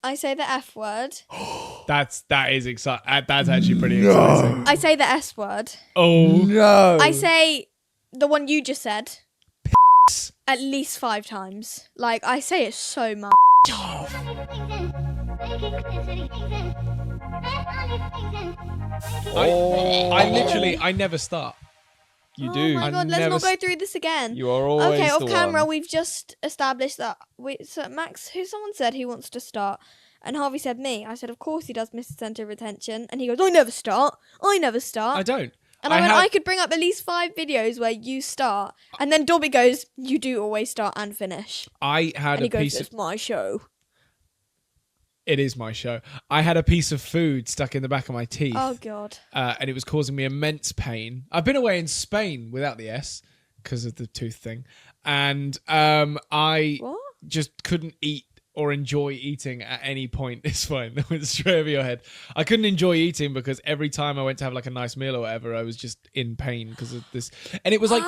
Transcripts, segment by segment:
I say the F word. That is exciting. That's actually pretty exciting. I say the S word. Oh No. I say the one you just said. At least 5 times. Like, I say it so much. I never start. You Oh do. my god, let's not go through this again. You are always okay, the off camera, one. we've just established that. So Max, someone said he wants to start, and Harvey said me. I said, of course he does, Mr. Centre of Attention, and he goes, I never start. I don't. And I could bring up at least 5 videos where you start, and then Dobby goes, you do always start and finish. I had And he a goes, piece of. it's my show. It is my show. I had a piece of food stuck in the back of my teeth. Oh god. And it was causing me immense pain. I've been away in Spain without the S because of the tooth thing. And I What? just couldn't eat or enjoy eating at any point. It's fine. That went straight over your head. I couldn't enjoy eating because every time I went to have like a nice meal or whatever, I was just in pain because of this. And it was like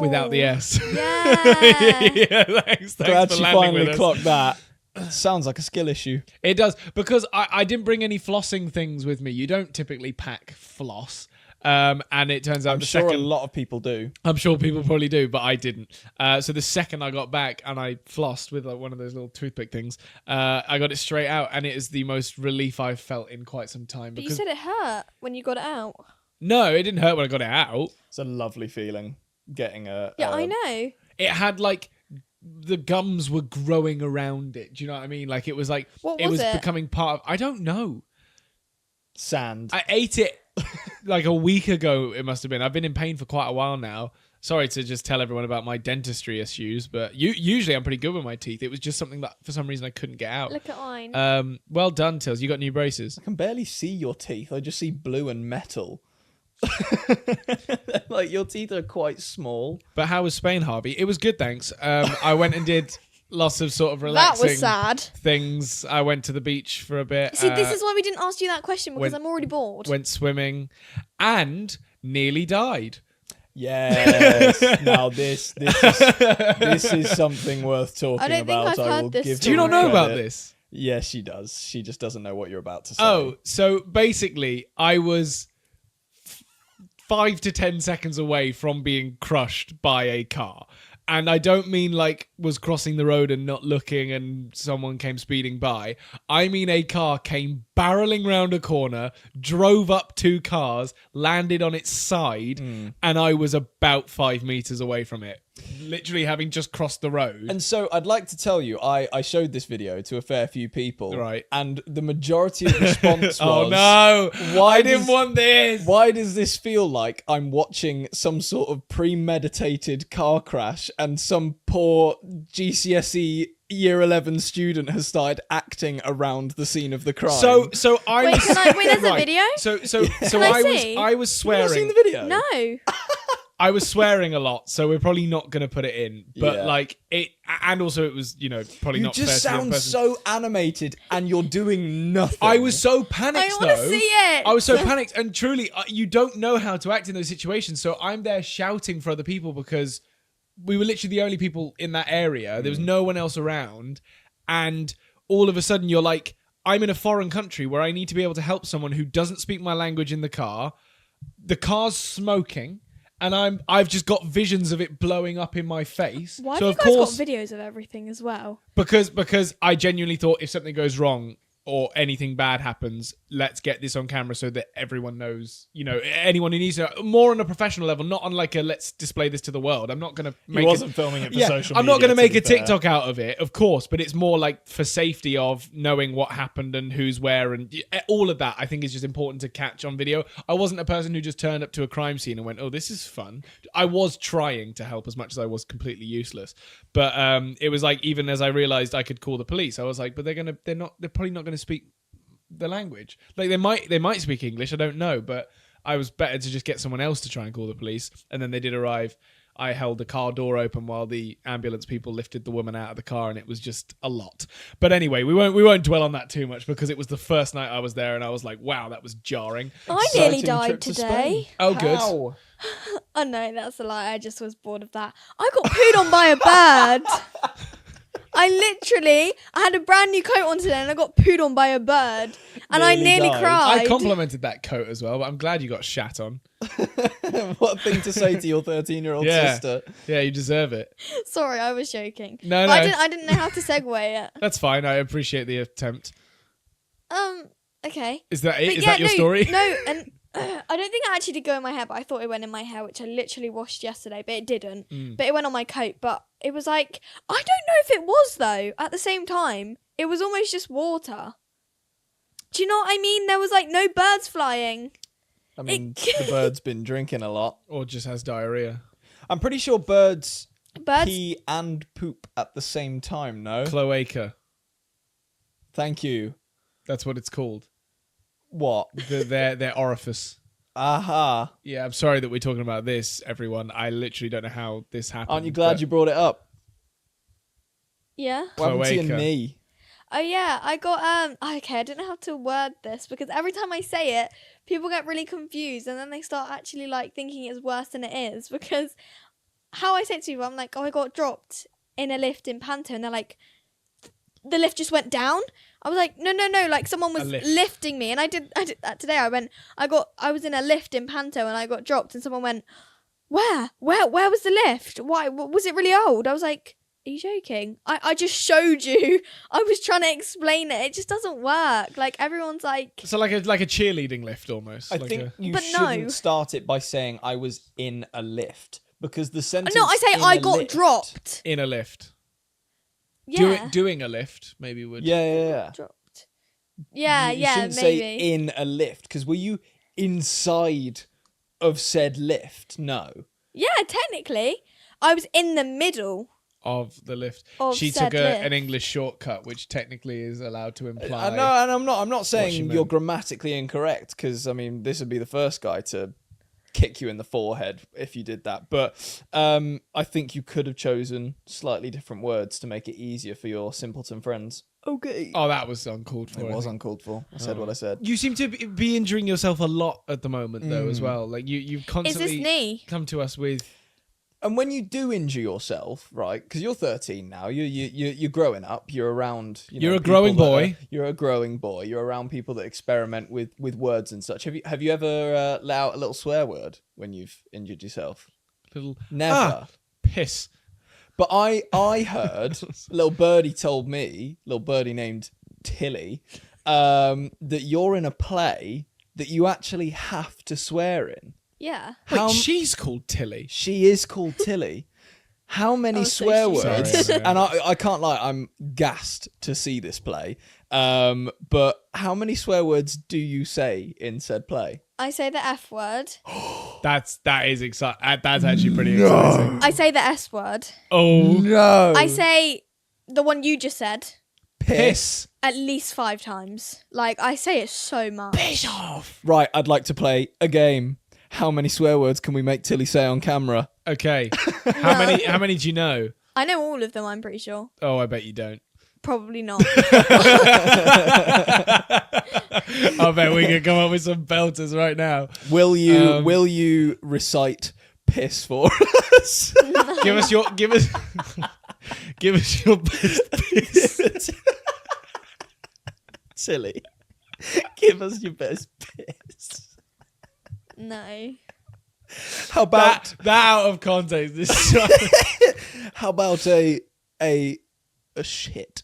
without the S. Yeah. Yeah, thanks Glad for she landing finally with us. clocked that. Sounds like a skill issue. It does, because I didn't bring any flossing things with me. You don't typically pack floss. And it turns out I'm sure a lot of people do. I'm sure people probably do, but I didn't. So the second I got back and I flossed with like one of those little toothpick things, I got it straight out, and it is the most relief I've felt in quite some time. But you said it hurt when you got it out. No, it didn't hurt when I got it out. It's a lovely feeling getting a. Yeah, I know. It had like the gums were growing around it. Do you know what I mean? Like it was like What it was was it? becoming part of. I don't know. Sand. I ate it like a week ago. It must have been. I've been in pain for quite a while now. Sorry to just tell everyone about my dentistry issues, but usually I'm pretty good with my teeth. It was just something that for some reason I couldn't get out. Look at mine. Well done, Tills. You got new braces. I can barely see your teeth. I just see blue and metal. Like your teeth are quite small. But how was Spain, Harvey? It was good, thanks. I went and did lots of sort of That relaxing was sad. things. I went to the beach for a bit. See, this is why we didn't ask you that question, because went- I'm already bored. Went swimming and nearly died. Yes. Now this is something worth talking I don't think about. I've I heard will this give Do you her not know about credit. this? Yes, she does. She just doesn't know what you're about to say. Oh, so basically, I was 5 to 10 seconds away from being crushed by a car. And I don't mean like was crossing the road and not looking and someone came speeding by. I mean a car came barreling round a corner, drove up 2 cars, landed on its side, and I was about 5 meters away from it. Literally having just crossed the road. And so I'd like to tell you, I showed this video to a fair few people. Right. And the majority of the response was, Oh no! Why I didn't does- want this! why does this feel like I'm watching some sort of premeditated car crash and some poor GCSE Year 11 student has started acting around the scene of the crime? So I Wait, was there's a right. video? So Can I see? I was Have you not swearing. seen the video? No. I was swearing a lot, so we're probably not going to put it in. But Yeah. like it, and also it was, probably You not fair just to the other sound person. so animated and you're doing nothing. I was so panicked, I want to though. see it. I was so panicked, and truly, you don't know how to act in those situations. So I'm there shouting for other people because we were literally the only people in that area. There was no one else around, and all of a sudden, you're like, I'm in a foreign country where I need to be able to help someone who doesn't speak my language in the car. The car's smoking. And I've just got visions of it blowing up in my face. Why so have of you guys course, got videos of everything as well? because I genuinely thought if something goes wrong or anything bad happens, let's get this on camera so that everyone knows, anyone who needs to know, more on a professional level, not on like a let's display this to the world. I'm not going to make He wasn't filming it for social media. I'm not going to make be a fair. TikTok out of it, of course, but it's more like for safety of knowing what happened and who's where and all of that. I think is just important to catch on video. I wasn't a person who just turned up to a crime scene and went, "Oh, this is fun." I was trying to help as much as I was completely useless, but it was like even as I realized I could call the police, I was like, "But they're probably not going to speak the language. Like they might speak English. I don't know, but I was better to just get someone else to try and call the police." And then they did arrive. I held the car door open while the ambulance people lifted the woman out of the car, and it was just a lot. But anyway, we won't dwell on that too much because it was the first night I was there, and I was like, "Wow, that was jarring." I nearly Exciting died trip to today. Spain. Oh, good. How? Oh no, that's a lie. I just was bored of that. I got pooed on by a bird. I had a brand new coat on today and I got pooed on by a bird. And I Nearly nearly died. cried. I complimented that coat as well, but I'm glad you got shat on. What a thing to say to your 13-year-old Yeah. sister. Yeah, you deserve it. Sorry, I was joking. No, But no. I didn't know how to segue it. That's fine. I appreciate the attempt. Okay. Is that it? But Is yeah, that your no, story? No, and I don't think it actually did go in my hair, but I thought it went in my hair, which I literally washed yesterday, but it didn't. But it went on my coat, but it was like, I don't know if it was though, at the same time. It was almost just water. Do you know what I mean? There was like no birds flying. I mean, the bird's been drinking a lot. Or just has diarrhea. I'm pretty sure birds Birds, pee and poop at the same time, no? Cloaca. Thank you. That's what it's called. What? Their orifice. Aha. Yeah, I'm sorry that we're talking about this, everyone. I literally don't know how this happened. Aren't you glad you brought it up? yeah. What happened to your Cloaca. knee? Oh yeah, I got okay, I don't know how to word this because every time I say it, people get really confused and then they start actually like thinking it's worse than it is because how I say it to people, I'm like, oh, I got dropped in a lift in Panto and they're like, the lift just went down. I was like, no, like someone was lift. lifting me and I did that today. I was in a lift in Panto and I got dropped and someone went, where was the lift? Why was it really old? I was like, are you joking? I just showed you. I was trying to explain it. It just doesn't work. Like everyone's like, So like a cheerleading lift almost. I like think you But shouldn't no. start it by saying I was in a lift because the sentence. no, I say in I a got lift- dropped. in a lift. Yeah, Doing a lift maybe would. Yeah. dropped. Yeah, You yeah, shouldn't maybe. say in a lift because were you inside of said lift? No. Yeah, technically, I was in the middle. Of the lift. Of She said took lift. an English shortcut, which technically is allowed to imply. I know, and I'm not she saying you're meant. grammatically incorrect because I mean this would be the first guy to kick you in the forehead if you did that. But I think you could have chosen slightly different words to make it easier for your simpleton friends. Okay. Oh, that was uncalled for. It I was think. uncalled for. I said what I said. You seem to be injuring yourself a lot at the moment, though, as well. Like you've Is constantly this knee? come to us with. And when you do injure yourself, right? Because you're 13 now, you're growing up. You're around. You're a people growing that boy. You're a growing boy. You're around people that experiment with words and such. Have you ever let out a little swear word when you've injured yourself? Little Never. piss. But I heard little birdie told me, little birdie named Tilly, that you're in a play that you actually have to swear in. Yeah. Wait, she's called Tilly. She is called Tilly. How many Oh, so swear she's- words? Sorry. And I can't lie, I'm gassed to see this play. But how many swear words do you say in said play? I say the F word. That is exciting. That's actually pretty exciting. I say the S word. Oh, No. I say the one you just said piss. at least 5 times. Like, I say it so much. Piss off. Right, I'd like to play a game. How many swear words can we make Tilly say on camera? Okay. How many do you know? I know all of them, I'm pretty sure. Oh, I bet you don't. Probably not. I bet we could come up with some belters right now. Will you recite piss for us? Give us your best piss. Tilly, give us your best piss. No. How about That out of context. This is how about a shit?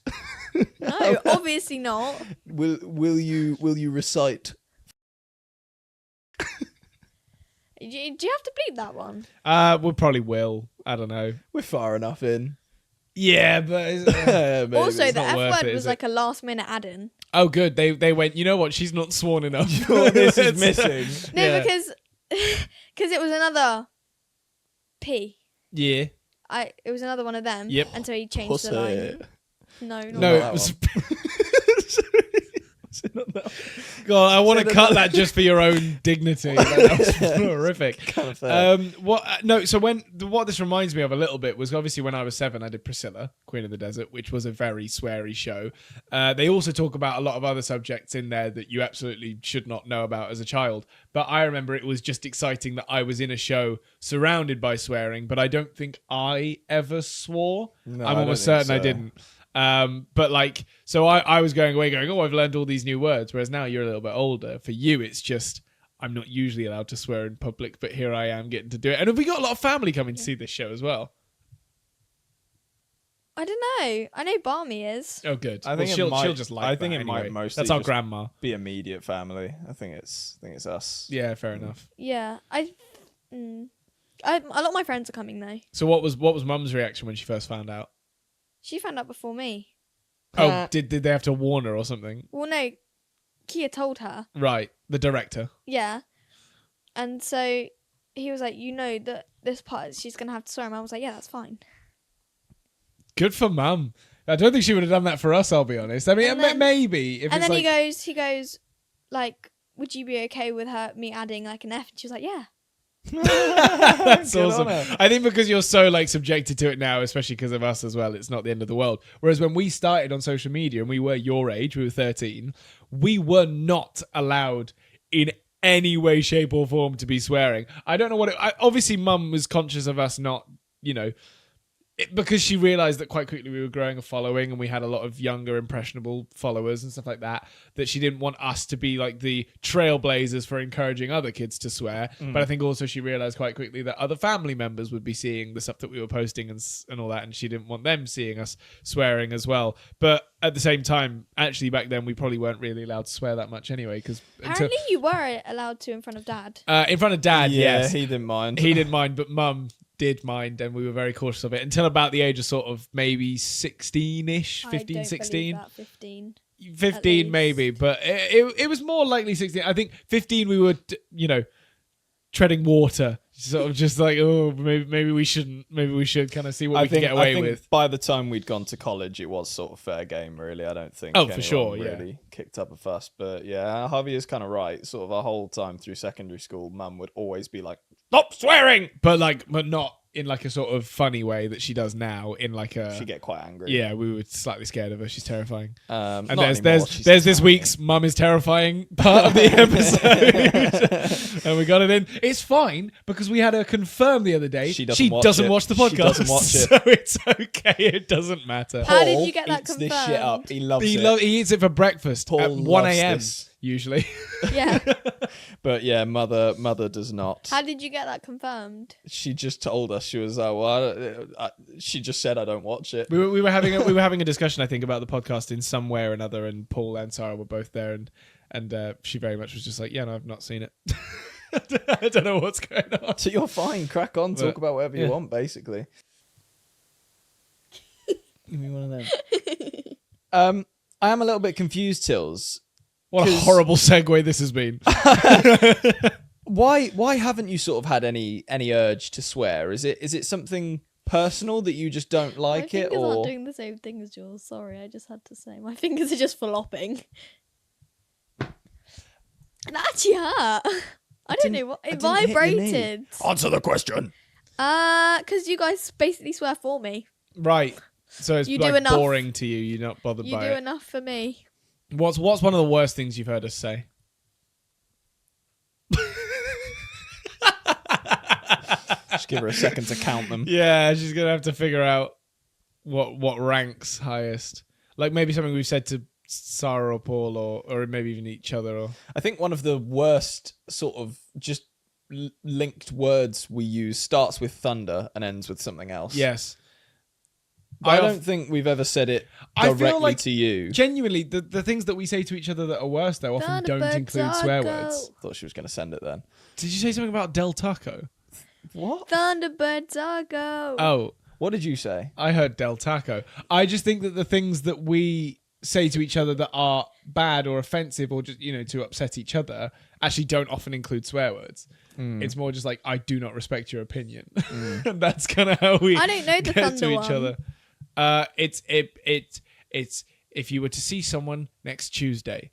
No, obviously not. Will you recite? Do you have to bleep that one? we probably will. I don't know. We're far enough in. Yeah, but Maybe. Also, it's the not F worth word it, was is like a last minute add-in. oh, good. They went. You know what? She's not sworn enough. this is missing. No, Yeah. because it was another P. Yeah. It was another one of them. Yep. And so he changed the line. Pussy. No, not No, that it was. Was it not that God, I want to So cut that just for your own dignity. That was horrific. kind of fair? No. So what this reminds me of a little bit was obviously when I was 7, I did Priscilla, Queen of the Desert, which was a very sweary show. They also talk about a lot of other subjects in there that you absolutely should not know about as a child. But I remember it was just exciting that I was in a show surrounded by swearing, but I don't think I ever swore. No, I'm I almost don't think certain I so. didn't. But like, so I was going away going, oh, I've learned all these new words. Whereas now you're a little bit older. For you, it's just, I'm not usually allowed to swear in public, but here I am getting to do it. And have we got a lot of family coming to see this show as well? I don't know. I know Barmy is. Oh, good. I think she'll just like I think that it might anyway. mostly That's our just grandma. be immediate family. I think it's us. Yeah, fair enough. Yeah, a lot of my friends are coming though. So what was Mum's reaction when she first found out? She found out before me. Oh, did they have to warn her or something? Well, no, Kia told her. Right, the director. Yeah, and so he was like, you know that this part she's gonna have to swear. And I was like, yeah, that's fine. Good for Mum. I don't think she would have done that for us, I'll be honest. I mean, And then- maybe. If And it's then like, he goes, like, would you be okay with me adding like an F? And she was like, yeah. That's Good awesome. on her. I think because you're so like subjected to it now, especially because of us as well, it's not the end of the world. Whereas when we started on social media and we were your age, we were 13, we were not allowed in any way, shape or form to be swearing. I don't know what obviously Mum was conscious of us not, because she realised that quite quickly we were growing a following and we had a lot of younger, impressionable followers and stuff like that, that she didn't want us to be like the trailblazers for encouraging other kids to swear. But I think also she realised quite quickly that other family members would be seeing the stuff that we were posting and all that, and she didn't want them seeing us swearing as well. But at the same time, actually back then we probably weren't really allowed to swear that much anyway. Because Apparently you were allowed to in front of Dad. in front of Dad, Yeah, yes. he didn't mind. He didn't mind, but Mum did mind, and we were very cautious of it until about the age of sort of maybe 16-ish, 15, I don't 16. believe that 15. 15 least. maybe, but it was more likely 16. I think 15 we were, treading water, sort of just like, oh, maybe we shouldn't, maybe we should kind of see what we can get away with. By the time we'd gone to college, it was sort of fair game, really. I don't think Oh, for anyone sure, yeah. really kicked up a fuss. But yeah, Harvey is kind of right. Sort of our whole time through secondary school, Mum would always be like, Stop swearing! But not in like a sort of funny way that she does now, in like a... she'd get quite angry. Yeah, we were slightly scared of her. She's terrifying. And And there's this week's Mum is terrifying part of the episode. And we got it in. It's fine because we had her confirm the other day She doesn't doesn't watch watch the it. podcast. She doesn't watch it. So it's okay. It doesn't matter. How did you get that eats this shit up. confirmed? He loves He, it. he eats it for breakfast Paul at 1 loves a.m. this. usually. Yeah. But yeah, mother does not. How did you get that confirmed? She just told us. She was she just said I don't watch it. we were having a discussion, I think, about the podcast in some way or another, and Paul and Sarah were both there, and she very much was just like, yeah, no, I've not seen it. I don't know what's going on. So you're fine. Crack on. Talk about whatever yeah. you want, basically. Give me one of them. I am a little bit confused, Tills. What a horrible segue this has been. Why haven't you sort of had any urge to swear? Is it something personal that you just don't like My it, fingers aren't or doing the same thing as yours. Sorry, I just had to say. My fingers are just flopping. It actually hurt. I don't know what. It didn't hit your knee. vibrated. Answer the question. Because you guys basically swear for me. Right. So it's You do like enough. boring to you. You're not bothered You by do it. enough for me. What's one of the worst things you've heard us say? Just give her a second to count them. Yeah, she's gonna have to figure out what ranks highest. Like maybe something we've said to Sarah or Paul, or maybe even each other. Or I think one of the worst sort of just linked words we use starts with thunder and ends with something else. yes, But I don't think we've ever said it I feel directly like to you. genuinely the things that we say to each other that are worse though often don't Thunderbird include swear Taco. words. Thought she was going to send it then. Did you say something about Del Taco? What? Thunderbird Taco. Oh, What did you say? I heard Del Taco. I just think that the things that we say to each other that are bad or offensive or just, to upset each other actually don't often include swear words. It's more just like, I do not respect your opinion. And that's kind of how we I don't know the get thunder to each one. other. It's if you were to see someone next Tuesday.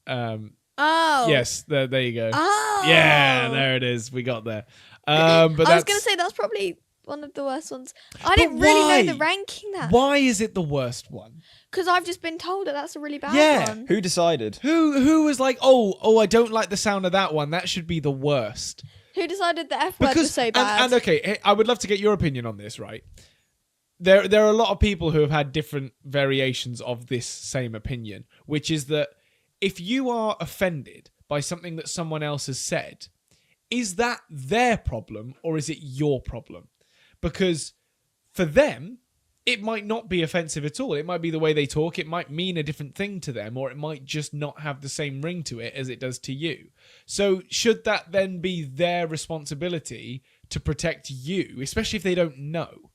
Oh. Yes, there you go. Oh. Yeah, there it is. We got there. But I was that's, going to say that's probably one of the worst ones. I didn't really why? know the ranking that. why is it the worst one? Because I've just been told that that's a really bad Yeah. one. Who decided? Who was like, oh, I don't like the sound of that one. That should be the worst. Who decided the F word was so bad? And okay, I would love to get your opinion on this, right? there are a lot of people who have had different variations of this same opinion, which is that if you are offended by something that someone else has said, is that their problem or is it your problem? Because for them, it might not be offensive at all. It might be the way they talk. It might mean a different thing to them, or it might just not have the same ring to it as it does to you. So should that then be their responsibility to protect you, especially if they don't know?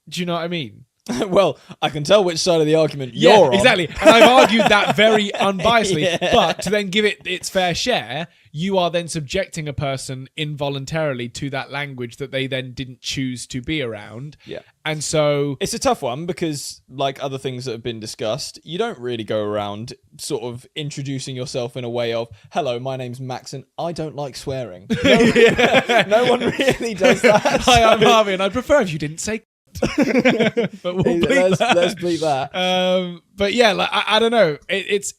Do you know what I mean? Well, I can tell which side of the argument you're on. Exactly. And I've argued that very unbiasedly. Yeah. But to then give it its fair share, you are then subjecting a person involuntarily to that language that they then didn't choose to be around. Yeah. And so It's a tough one because, like other things that have been discussed, you don't really go around sort of introducing yourself in a way of, hello, my name's Max and I don't like swearing. No one really does that. Hi, I'm Harvey, and I'd prefer if you didn't say but we'll bleep that. Let's bleep that. But yeah, like I don't know. It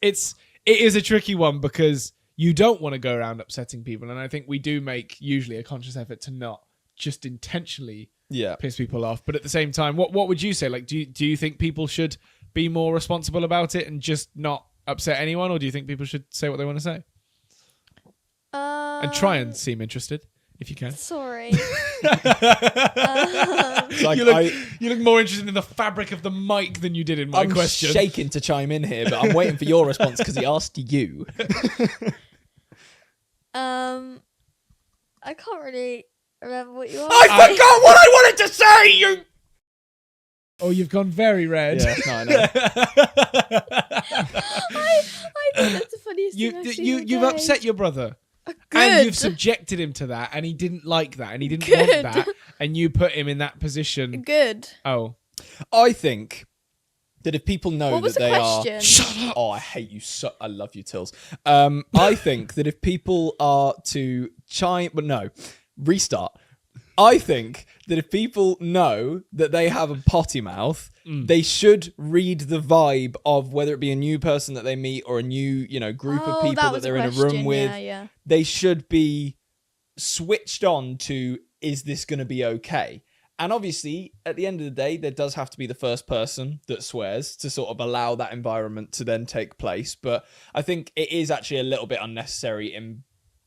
is a tricky one because you don't want to go around upsetting people, and I think we do make usually a conscious effort to not just intentionally piss people off. But at the same time, what would you say? Like, do you think people should be more responsible about it and just not upset anyone, or do you think people should say what they want to say and try and seem interested? If you can. Sorry. Like you look more interested in the fabric of the mic than you did in my question. I'm shaking to chime in here, but I'm waiting for your response because he asked you. I can't really remember what you asked. I forgot what I wanted to say, you... Oh, you've gone very red. Yeah, no, I know. I think that's the funniest thing I've seen all You've day. upset your brother. Good. And you've subjected him to that, and he didn't like that, and he didn't want that, and you put him in that position. Good. Oh. I think that if people know What was that the they question? are... Shut up! Oh, I hate you so... I love you, Tills. I think that if people are to chime... But no, restart. I think that if people know that they have a potty mouth, they should read the vibe of whether it be a new person that they meet or a new, group of people that they're in a room with. Yeah. They should be switched on to, is this going to be okay? And obviously, at the end of the day, there does have to be the first person that swears to sort of allow that environment to then take place. But I think it is actually a little bit unnecessary in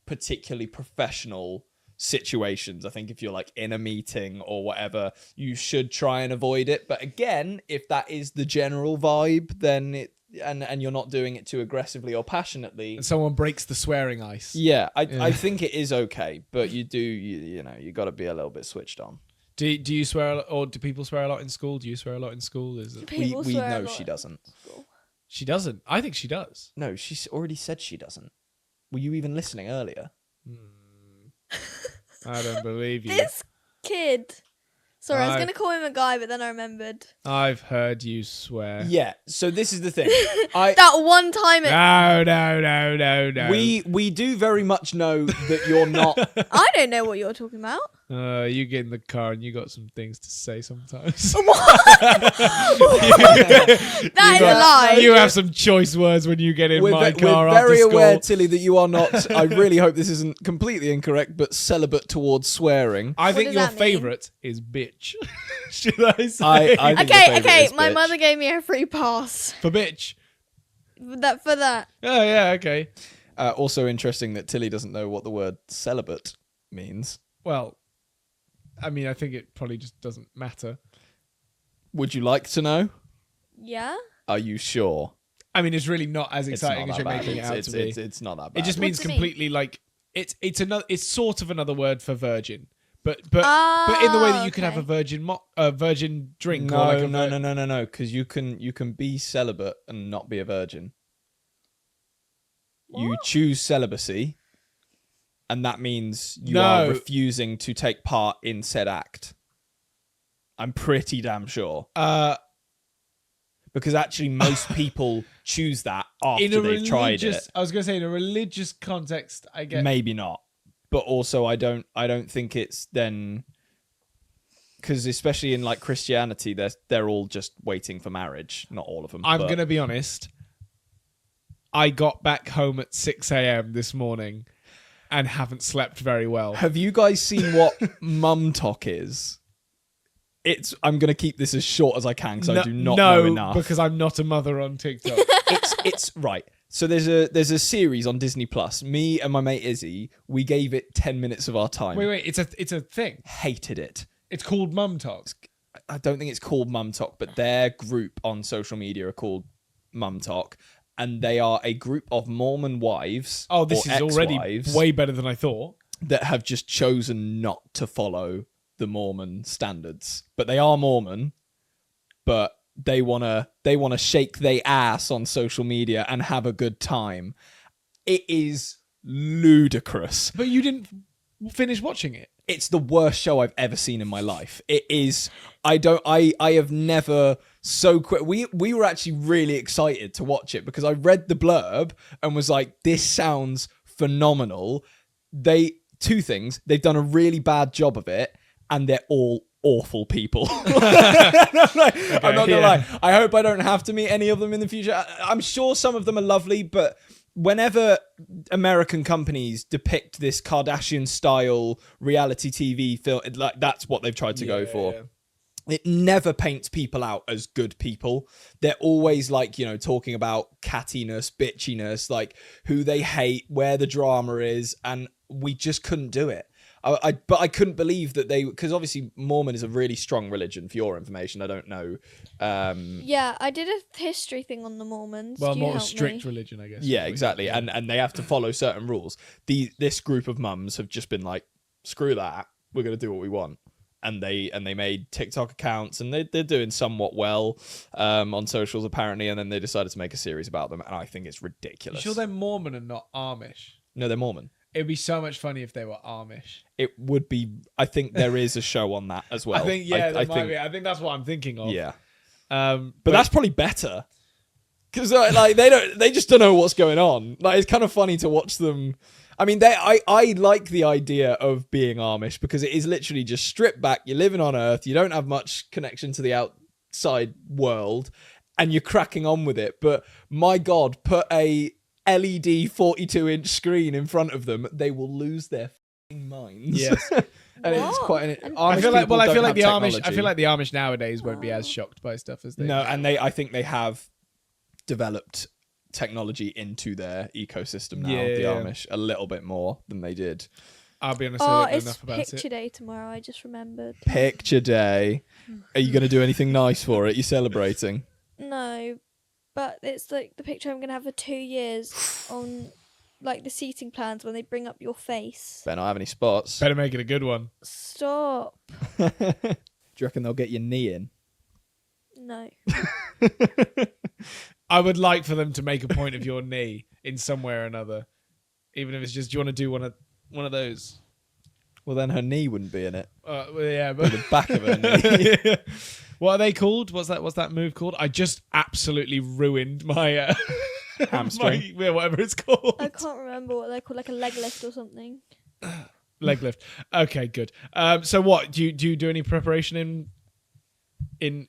particularly professional situations. I think if you're like in a meeting or whatever, you should try and avoid it. But again, if that is the general vibe, then and you're not doing it too aggressively or passionately, And someone breaks the swearing ice. I think it is okay. But you got to be a little bit switched on. Do you swear a lot, or do people swear a lot in school? Do you swear a lot in school? Is it... People We swear a know lot she at doesn't. school. She doesn't. I think she does. No, she's already said she doesn't. Were you even listening earlier? I don't believe you. This kid. Sorry, I was I- going to call him a guy, but then I remembered. I've heard you swear. Yeah. So this is the thing. That one time No. We do very much know that you're not. I don't know what you're talking about. You get in the car and you got some things to say sometimes. That is a lie. You have some choice words when you get in my car we're after very school. aware, Tilly, that you are not. I really hope this isn't completely incorrect, but celibate towards swearing. I think does your that mean? favourite is bitch. Should I say? I think the Okay, favourite okay. is My bitch. mother gave me a free pass For bitch. for that. Oh, yeah, okay. Also interesting that Tilly doesn't know what the word celibate means. Well, I mean, I think it probably just doesn't matter. Would you like to know? Yeah. Are you sure? I mean, it's really not as It's exciting not as that you're bad. making it out It's- to be. it's not that bad. It just What means does it mean? completely like it's sort of another word for virgin, but in the way that you could have a virgin drink. No, or like a no. Because you can be celibate and not be a virgin. You What? choose celibacy, and that means you No. are refusing to take part in said act. I'm pretty damn sure. Because actually, most people choose that after in a they've tried religious, it. I was going to say in a religious context, I get. Maybe not, but also I don't think it's then, because especially in like Christianity, they're all just waiting for marriage. Not all of them. I'm but- going to be honest. I got back home at 6 a.m. this morning and haven't slept very well. Have you guys seen what mum talk is? I'm going to keep this as short as I can because I do not know enough. Because I'm not a mother on TikTok. It's right. So there's a series on Disney Plus. Me and my mate Izzy, we gave it 10 minutes of our time. Wait, it's a thing. Hated it. It's called Mum Talk. I don't think it's called Mum Talk, but their group on social media are called Mum Talk, and they are a group of Mormon wives. Oh, this is already ex-wives way better than I thought. that have just chosen not to follow the Mormon standards. But they are Mormon, but they wanna shake their ass on social media and have a good time. It is ludicrous. But you didn't finish watching it. It's the worst show I've ever seen in my life. It is. I have never so quick. We were actually really excited to watch it because I read the blurb and was like, this sounds phenomenal. Two things. They've done a really bad job of it, and they're all awful people. I'm not gonna lie. I hope I don't have to meet any of them in the future. I'm sure some of them are lovely, but whenever American companies depict this Kardashian-style reality TV film, like that's what they've tried to go for. Yeah. It never paints people out as good people. They're always like, talking about cattiness, bitchiness, like who they hate, where the drama is, and we just couldn't do it. But I couldn't believe that because obviously Mormon is a really strong religion. For your information, I don't know. Yeah, I did a history thing on the Mormons. Well, more strict religion, I guess. Yeah, exactly. Yeah. And they have to follow certain rules. This group of mums have just been like, screw that, we're going to do what we want. And they made TikTok accounts, and they're doing somewhat well on socials apparently. And then they decided to make a series about them, and I think it's ridiculous. You sure they're Mormon and not Amish? No, they're Mormon. It'd be so much funny if they were Amish. It would be. I think there is a show on that as well. I think there might be. I think that's what I'm thinking of. Yeah. But that's probably better because they just don't know what's going on. Like it's kind of funny to watch them. I mean, I like the idea of being Amish because it is literally just stripped back. You're living on Earth. You don't have much connection to the outside world, and you're cracking on with it. But my God, put a LED 42-inch screen in front of them, they will lose their minds. Yes. And it's quite an I feel like the Amish nowadays won't be as shocked by stuff as they and I think they have developed technology into their ecosystem now, the Amish, a little bit more than they did. I'll be honest, I don't know it's enough about it. Picture Day tomorrow, I just remembered. Picture Day. Are you going to do anything nice for it? You celebrating? No, but it's like the picture I'm going to have for 2 years on like the seating plans when they bring up your face. Better not have any spots. Better make it a good one. Stop. Do you reckon they'll get your knee in? No. I would like for them to make a point of your knee in some way or another. Even if it's just, do you want to do one of those? Well, then her knee wouldn't be in it. Yeah, but the back of her knee. What are they called? What's that move called? I just absolutely ruined my hamstring. Whatever it's called. I can't remember what they're called, like a leg lift or something. Leg lift. Okay, good. So what do you do any preparation in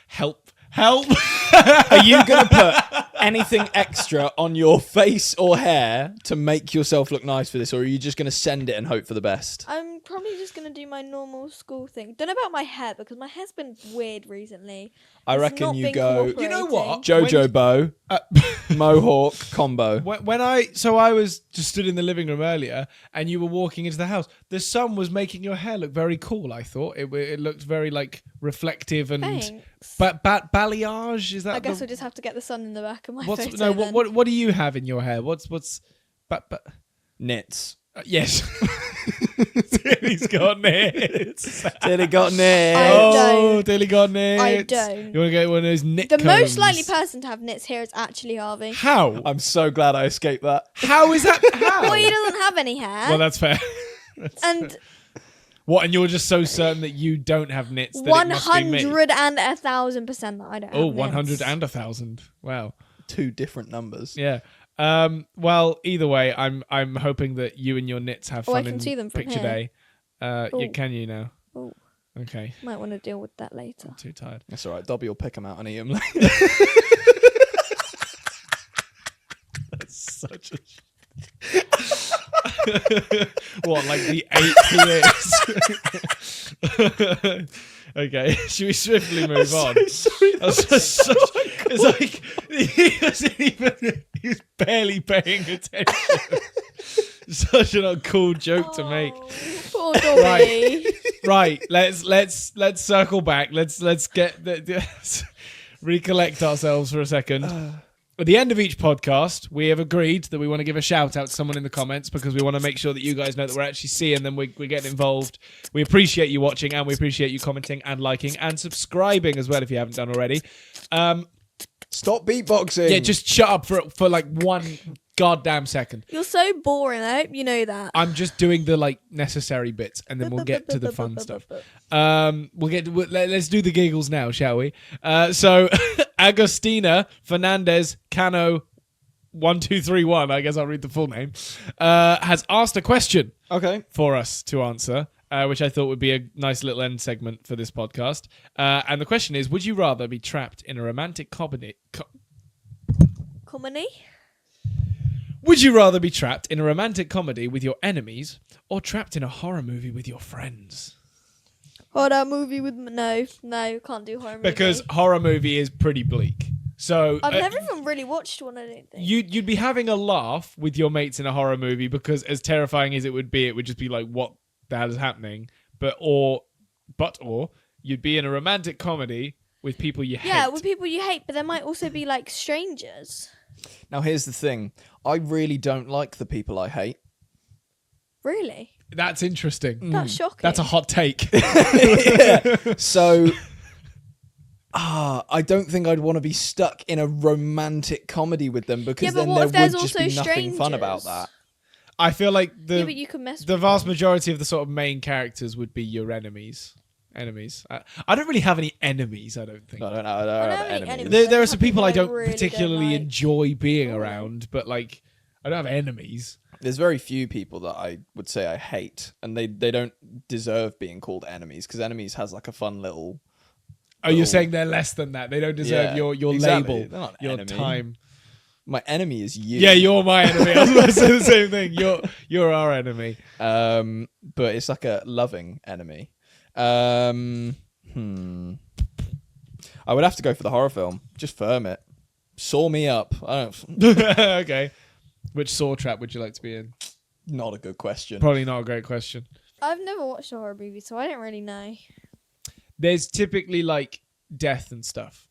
help? Are you going to put anything extra on your face or hair to make yourself look nice for this, or are you just going to send it and hope for the best? I'm probably just going to do my normal school thing. Don't know about my hair because my hair's been weird recently. I reckon you go, you know what? Jojo bow, mohawk combo. When I was just stood in the living room earlier and you were walking into the house, the sun was making your hair look very cool. I thought it looked very like reflective and balayage. Is that? I guess we'll just have to get the sun in the back of my face. No, what do you have in your hair? What's knits? Yes. Tilly's got knits. Tilly got knits. Oh, Tilly got knits. I don't. You want to get one of those knit The combs? most likely person to have knits here is actually Harvey. How? I'm so glad I escaped that. How is that? How? Well, he doesn't have any hair. Well, that's fair. And what? And you're just so certain that you don't have knits that it must be me? 100 and 1,000% that I don't have knits. 100 and 1,000. Wow. Two different numbers. Yeah. Well, either way, I'm hoping that you and your knits have fun I can in see them from Picture here. Day. Can you now? Oh. Okay. Might want to deal with that later. I'm too tired. That's all right. Dobby will pick them out and eat them later. That's such a... What, like the 8 years? Okay, should we swiftly move on? Sorry, It's like he was barely paying attention. Such an uncool joke to make. Poor Dobby. Right, let's circle back. Let's recollect ourselves for a second. At the end of each podcast, we have agreed that we want to give a shout out to someone in the comments because we want to make sure that you guys know that we're actually seeing them. We're getting involved. We appreciate you watching and we appreciate you commenting and liking and subscribing as well if you haven't done already. Stop beatboxing. Yeah, just shut up for like one goddamn second. You're so boring. I hope you know that. I'm just doing the like necessary bits and then we'll get to the fun stuff. Let's do the giggles now, shall we? So Agostina Fernandez Cano 1231, I guess I'll read the full name, has asked a question for us to answer, which I thought would be a nice little end segment for this podcast. And the question is, would you rather be trapped in a romantic comedy? Comedy? Would you rather be trapped in a romantic comedy with your enemies or trapped in a horror movie with your friends? Horror movie with... No, can't do horror movie. Because horror movie is pretty bleak. So I've never even really watched one, I don't think. You'd be having a laugh with your mates in a horror movie because as terrifying as it would just be like, what the hell is happening? Or you'd be in a romantic comedy with people you hate. Yeah, with people you hate, but there might also be like strangers. Now, here's the thing. I really don't like the people I hate. Really? That's interesting. That's shocking. That's a hot take. Yeah. So, I don't think I'd want to be stuck in a romantic comedy with them because then there would just be nothing fun about that. I feel like but you can mess the with vast majority of the sort of main characters would be your enemies. I don't really have any enemies, I don't think. I don't have any enemies. There are some people I don't really particularly don't like. enjoy being around, but like, I don't have enemies. There's very few people that I would say I hate, and they don't deserve being called enemies because enemies has like a fun little... Oh, you're saying they're less than that. They don't deserve your exactly. label, They're not your enemy. time. My enemy is you. Yeah, you're my enemy. I was going to say the same thing. You're our enemy. But it's like a loving enemy. I would have to go for the horror film. Just firm it. Saw me up. Okay. Which saw trap would you like to be in? Not a good question. Probably not a great question. I've never watched a horror movie, so I don't really know. There's typically like death and stuff.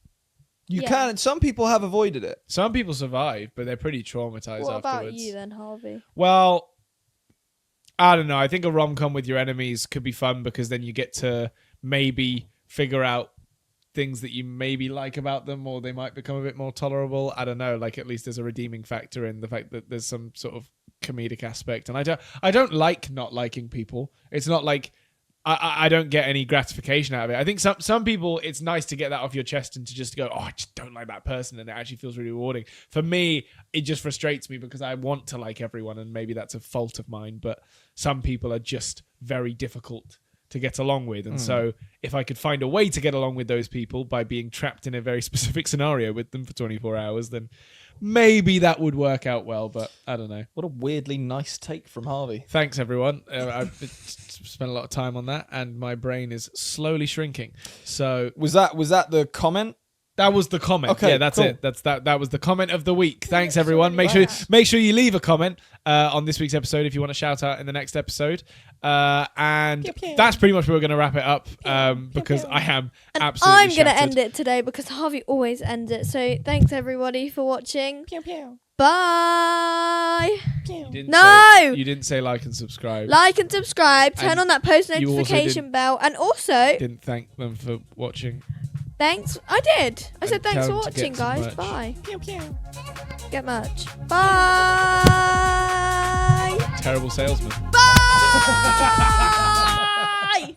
You can. Some people have avoided it. Some people survive, but they're pretty traumatized What afterwards. about you then, Harvey? Well, I don't know. I think a rom-com with your enemies could be fun because then you get to maybe figure out things that you maybe like about them, or they might become a bit more tolerable. I don't know. Like, at least there's a redeeming factor in the fact that there's some sort of comedic aspect. And I don't like not liking people. It's not like I don't get any gratification out of it. I think some people, it's nice to get that off your chest and to just go, oh, I just don't like that person, and it actually feels really rewarding. For me, it just frustrates me because I want to like everyone, and maybe that's a fault of mine, but some people are just very difficult to get along with. And so if I could find a way to get along with those people by being trapped in a very specific scenario with them for 24 hours, then maybe that would work out well, but I don't know. What a weirdly nice take from Harvey. Thanks, everyone. I've spent a lot of time on that, and my brain is slowly shrinking. So Was that the comment? that was the comment. Okay, Yeah, that's cool. it. That was the comment of the week. Thanks, everyone. Make sure you leave a comment on this week's episode if you want to shout out in the next episode. And that's pretty much where we're going to wrap it up because I am absolutely I'm going to shattered. end it today because Harvey always ends it. So thanks everybody for watching. Pew, pew. Bye. You didn't No! say, you didn't say like and subscribe. Like and subscribe. Turn And on that post you also notification bell. And also, Didn't thank them for watching. thanks. I did. I said And thanks for tell them to watching, get some guys. merch. Bye. Pew, pew. Get merch. Bye. Terrible salesman. Bye.